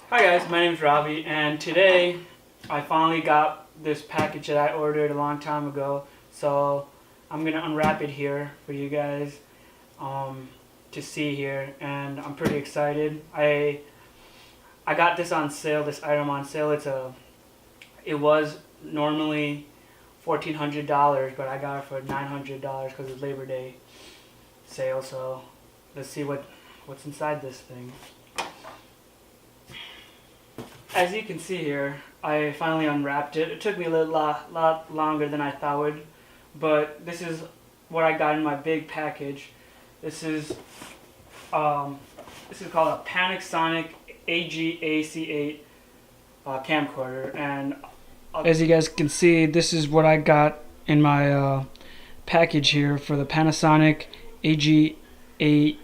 Hi guys, my name is Robbie, and today I finally got this package that I ordered a long time ago. So I'm gonna unwrap it here for you guys to see here, and I'm pretty excited. I got this on sale. This item on sale. It was normally $1,400, but I got it for $900 because it's Labor Day sale. So let's see what's inside this thing. As you can see here, I finally unwrapped it. It took me a lot longer than I thought it would, but this is what I got in my big package. This is called a Panasonic AG-AC8 camcorder, and as you guys can see, this is what I got in my package here for the Panasonic AG-AC8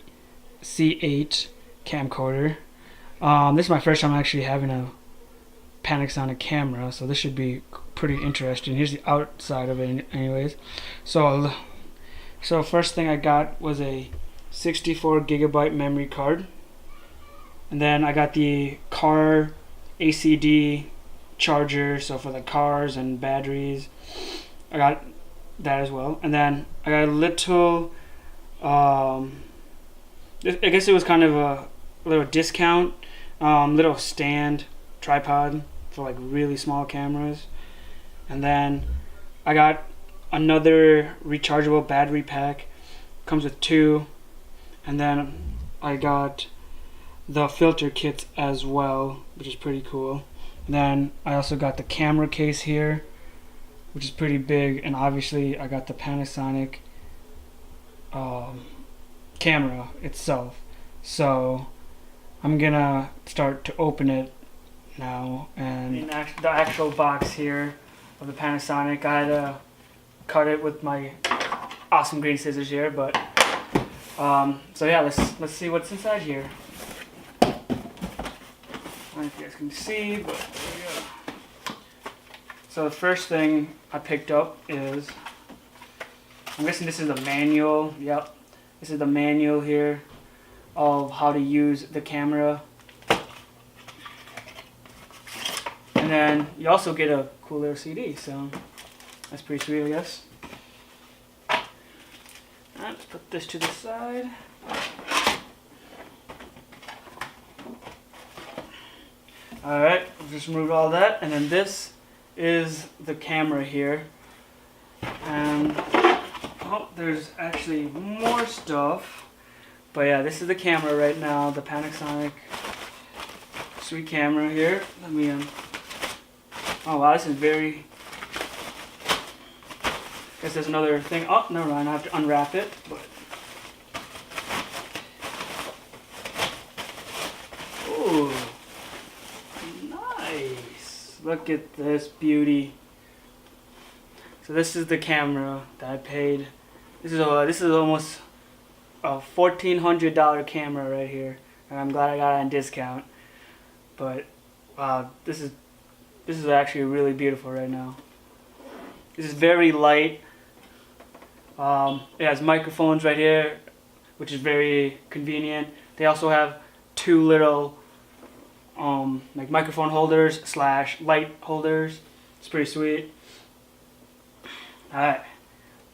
camcorder. This is my first time actually having a Panasonic camera, so this should be pretty interesting. Here's the outside of it anyways. So first thing I got was a 64GB memory card, and then I got the car ACD charger, so for the cars and batteries. I got that as well, and then I got a little I guess it was kind of a little discount little stand tripod for like really small cameras. And then I got another rechargeable battery pack, comes with 2, and then I got the filter kits as well, which is pretty cool. And then I also got the camera case here, which is pretty big, and obviously I got the Panasonic camera itself. So I'm gonna start to open it now, and the actual box here of the Panasonic, I had to cut it with my awesome green scissors here, but so yeah, let's see what's inside here. I don't know if you guys can see, but there we go. So the first thing I picked up is, I'm guessing this is the manual. Yep, this is the manual here of how to use the camera. And then you also get a cool little CD, so that's pretty sweet, I guess. Alright, let's put this to the side. Alright, just removed all that, and then this is the camera here. And oh, there's actually more stuff. But yeah, this is the camera right now, the Panasonic sweet camera here. Let me oh wow, this is very, I guess there's another thing. Oh, never mind, I have to unwrap it. But ooh, nice. Look at this beauty. So this is the camera that I paid. This is almost a $1,400 camera right here, and I'm glad I got it on discount. But wow, this is actually really beautiful right now. This is very light. It has microphones right here, which is very convenient. They also have 2 little like microphone holders / light holders. It's pretty sweet. Alright,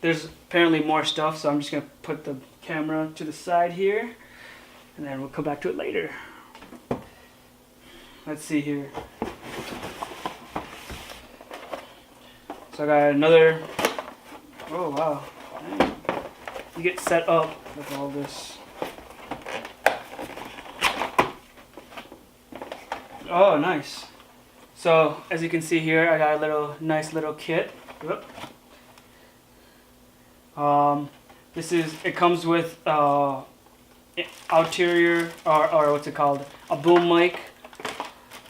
there's apparently more stuff, so I'm just gonna put the camera to the side here, and then we'll come back to it later. Let's see here. So I got another, oh wow, you get set up with all this. Oh, nice. So as you can see here, I got a nice little kit. Whoop. It comes with ulterior, or what's it called, a boom mic.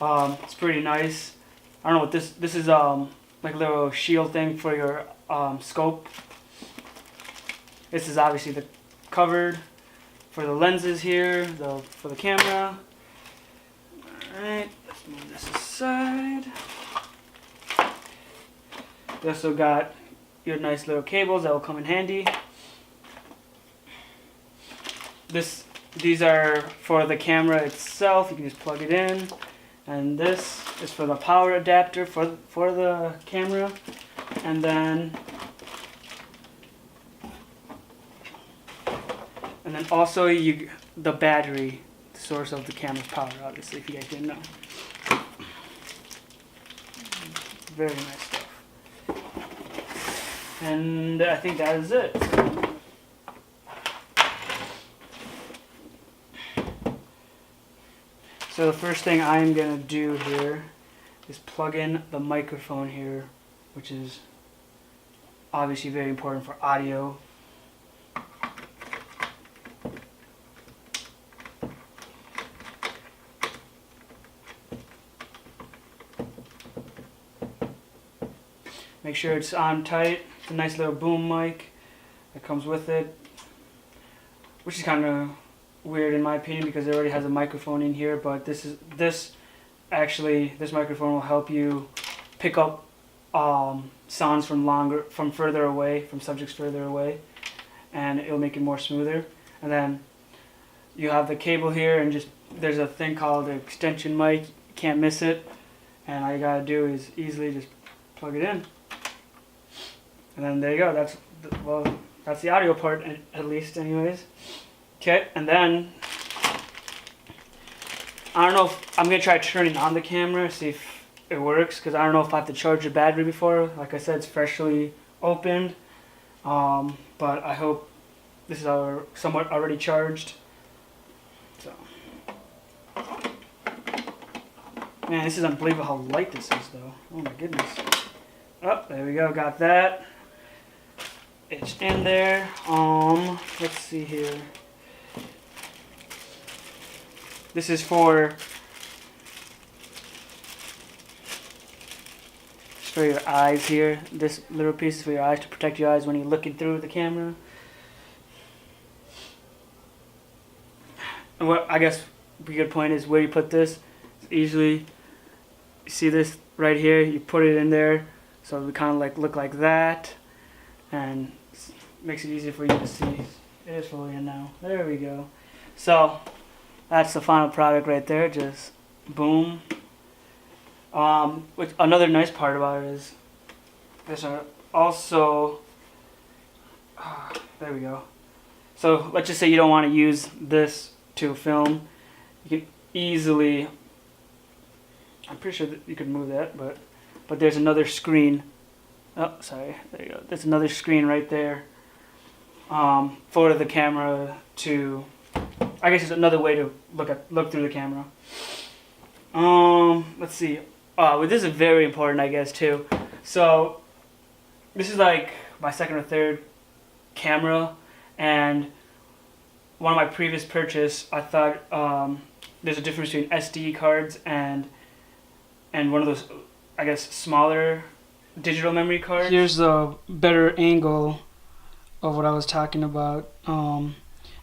It's pretty nice. I don't know what this is, like a little shield thing for your scope. This is obviously the covered for the lenses here, for the camera. Alright, let's move this aside. We also got your nice little cables that will come in handy. These are for the camera itself. You can just plug it in, And this is for the power adapter for the camera. And then also the battery, the source of the camera's power, obviously, if you guys didn't know. Very nice stuff. And I think that is it. So the first thing I'm going to do here is plug in the microphone here, which is obviously very important for audio. Make sure it's on tight. It's a nice little boom mic that comes with it, which is kind of weird in my opinion because it already has a microphone in here. But this microphone will help you pick up sounds from further away, from subjects further away, and it'll make it more smoother. And then you have the cable here, and there's a thing called an extension mic. You can't miss it, and all you gotta do is easily just plug it in. And then there you go. That's the audio part, at least, anyways. Okay, and then I don't know if I'm gonna try turning on the camera, see if it works, because I don't know if I have to charge the battery before. Like I said, it's freshly opened, but I hope this is somewhat already charged. So, man, this is unbelievable how light this is, though. Oh my goodness. Oh, there we go. Got that. It's in there. Let's see here. This is for your eyes here. This little piece is for your eyes, to protect your eyes when you're looking through the camera. And what I guess a good point is where you put this. It's easily, you see this right here, you put it in there, so it would kind of like look like that, and makes it easier for you to see. It is fully in now. There we go. So that's the final product right there. Just boom. Which another nice part about it is there's also there we go. So let's just say you don't want to use this to film. You can easily, I'm pretty sure that you could move that, but there's another screen. Oh, sorry. There you go. There's another screen right there for the camera to. I guess it's another way to look through the camera. Let's see. Well, this is very important, I guess, too. So this is like my second or third camera, and one of my previous purchase, I thought there's a difference between SD cards and one of those, I guess, smaller digital memory cards. Here's the better angle of what I was talking about.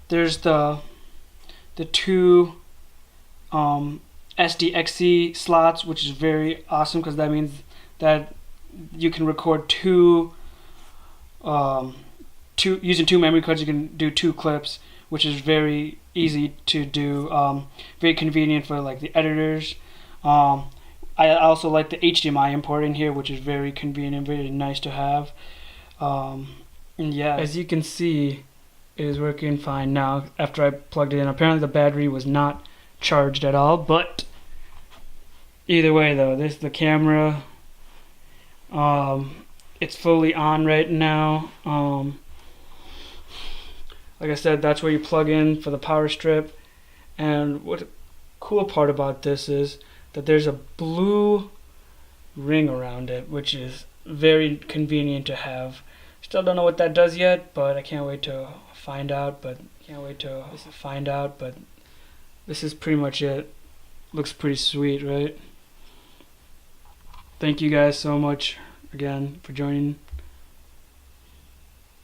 There's the two SDXC slots, which is very awesome because that means that you can record using two memory cards. You can do 2 clips, which is very easy to do. Very convenient for like the editors. I also like the HDMI import in here, which is very convenient, very nice to have. And yeah, as you can see, it is working fine now after I plugged it in. Apparently the battery was not charged at all, but either way though, the camera, it's fully on right now. Like I said, that's where you plug in for the power strip. And what the cool part about this is that there's a blue ring around it, which is very convenient to have. Still don't know what that does yet, but I can't wait to find out. But this is pretty much it. Looks pretty sweet, right? Thank you guys so much again for joining.